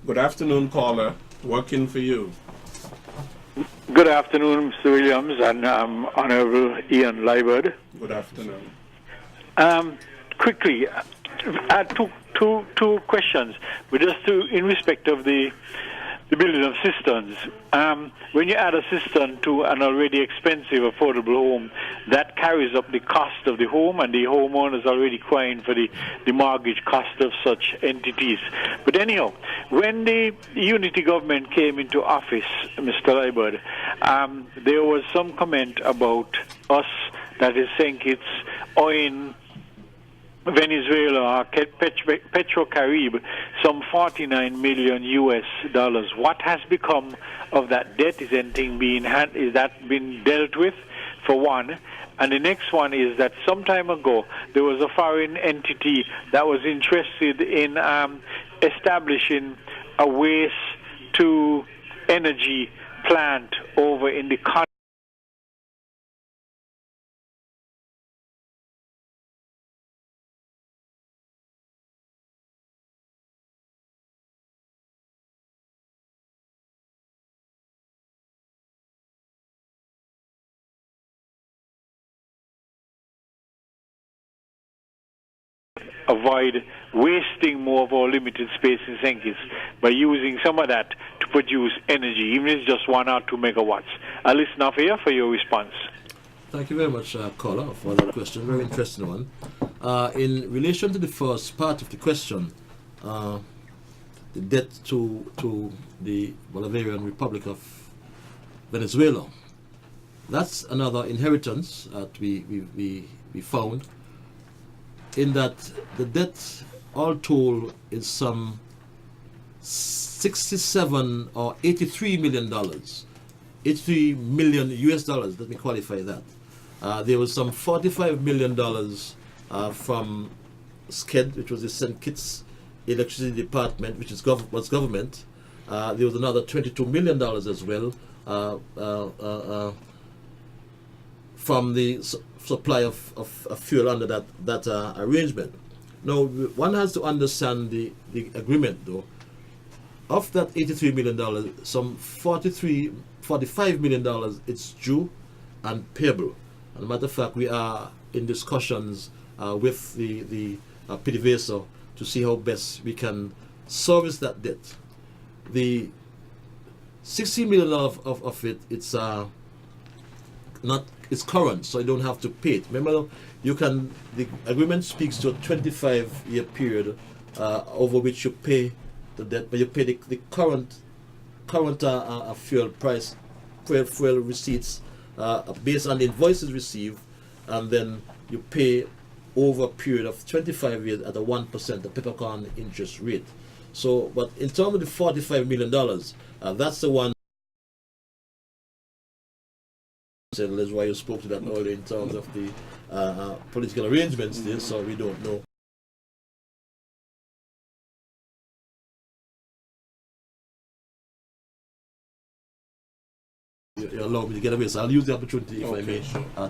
Good afternoon, caller. Working for you. Good afternoon, Mr. Williams and Honourable Ian Liburd. Good afternoon. Quickly, I had two questions, but just in respect of the building of cisterns. When you add a cistern to an already expensive, affordable home, that carries up the cost of the home, and the homeowner is already crying for the mortgage cost of such entities. But anyhow, when the unity government came into office, Mr. Liburd, there was some comment about us, that is saying it's owing Venezuela, Petrocaribe, some 49 million US dollars. What has become of that debt? Is anything is that been dealt with, for one? And the next one is that some time ago there was a foreign entity that was interested in establishing a waste to energy plant over in the country. Avoid wasting more of our limited space in St. Kitts by using some of that to produce energy, even if it's just 1 or 2 megawatts. I'll listen off here for your response. Thank you very much, caller, for that question. Very interesting one. In relation to the first part of the question, the debt to the Bolivarian Republic of Venezuela, that's another inheritance that we found, in that the debt all told is some 67 or 83 million dollars, 83 million US dollars. Let me qualify that. There was some 45 million dollars from SCED, which was the St. Kitts Electricity Department, which is was government. There was another 22 million dollars as well from the supply of fuel under that arrangement. Now, one has to understand the agreement, though. Of that $83 million, some $45 million it's due and payable. As a matter of fact, we are in discussions with the PDVSA to see how best we can service that debt. The $60 million of it, it's current, so you don't have to pay it. Remember, the agreement speaks to a 25-year period over which you pay the debt, but you pay the current fuel price, fuel receipts based on the invoices received, and then you pay over a period of 25 years at a 1%, the peppercorn interest rate. So, but in terms of the $45 million, that's the one. That's why you spoke to that earlier in terms of the political arrangements there, so we don't know. You allow me to get away, so I'll use the opportunity, if I may,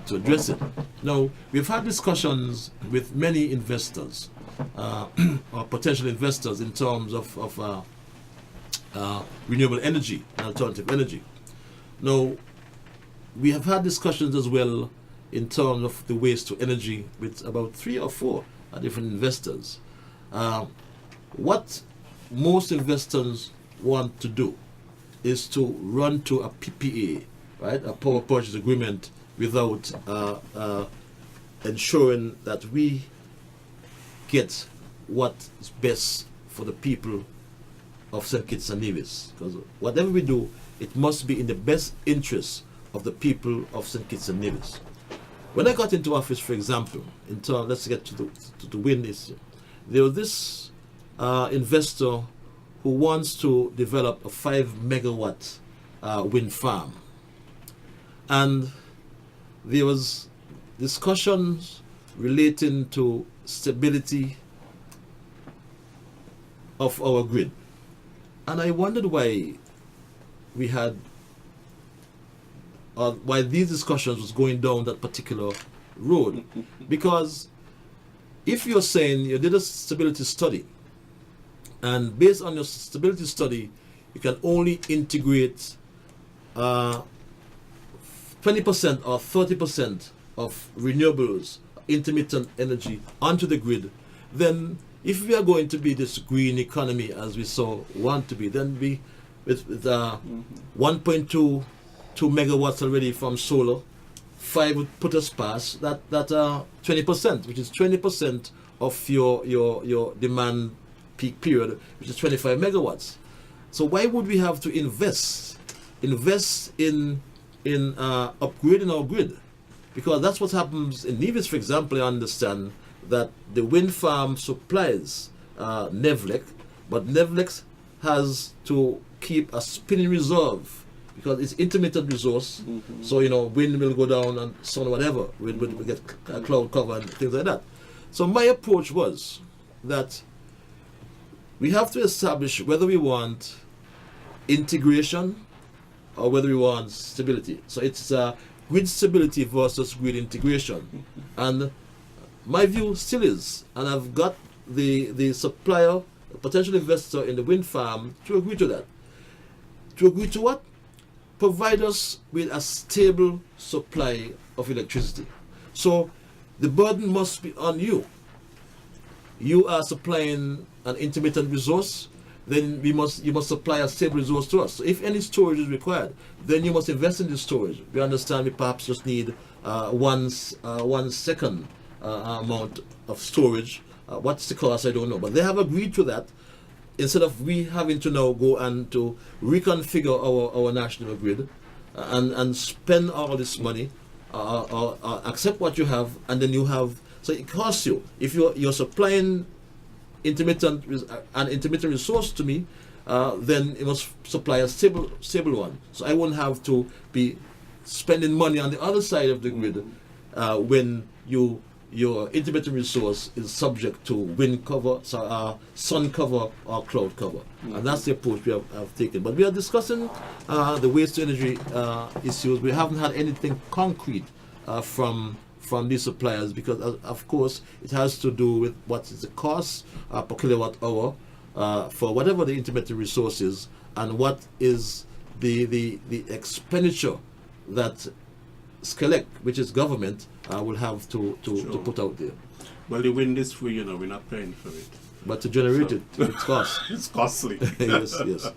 to address it. Now, we've had discussions with many investors, or potential investors, in terms of renewable energy and alternative energy. Now, we have had discussions as well in terms of the waste to energy with about 3 or 4 different investors. What most investors want to do is to run to a PPA, right, a power purchase agreement, without ensuring that we get what is best for the people of St. Kitts and Nevis. Because whatever we do, it must be in the best interest of the people of St. Kitts and Nevis. When I got into office, for example, let's get to the wind issue. There was this investor who wants to develop a 5 megawatt wind farm, and there was discussions relating to stability of our grid, and I wondered why we had, why these discussions was going down that particular road. Because if you're saying you did a stability study And based on your stability study, you can only integrate 20% or 30% of renewables, intermittent energy onto the grid. Then if we are going to be this green economy as we want to be, then we with 1.22 megawatts already from solar, 5 would put us past that 20%, which is 20% of your demand peak period, which is 25 megawatts. So why would we have to invest in upgrading our grid? Because that's what happens in Nevis, for example. I understand that the wind farm supplies Nevlec, but Nevlec has to keep a spinning reserve because it's intermittent resource. So wind will go down and sun or whatever will get cloud cover and things like that. So my approach was that we have to establish whether we want integration or whether we want stability. So it's grid stability versus grid integration. And my view still is, and I've got the supplier, a potential investor in the wind farm to agree to that. To agree to what? Provide us with a stable supply of electricity. So the burden must be on you. You are supplying an intermittent resource, then you must supply a stable resource to us. So if any storage is required, then you must invest in this storage. We understand we perhaps just need 1 second amount of storage. What's the cost? I don't know. But they have agreed to that. Instead of we having to now go and to reconfigure our national grid and spend all this money, or accept what you have, and then you have. So it costs you. If you're supplying intermittent resource to me, then it must supply a stable one. So I won't have to be spending money on the other side of the grid when your intermittent resource is subject to wind cover, sun cover, or cloud cover. And that's the approach we have taken. But we are discussing the waste to energy issues. We haven't had anything concrete from these suppliers because, of course, it has to do with what is the cost per kilowatt hour for whatever the intermittent resource is, and what is the expenditure that SCELEC, which is government, will have to put out there. Well, the wind is free, we're not paying for it. But to generate it, it's cost. It's costly. Yes.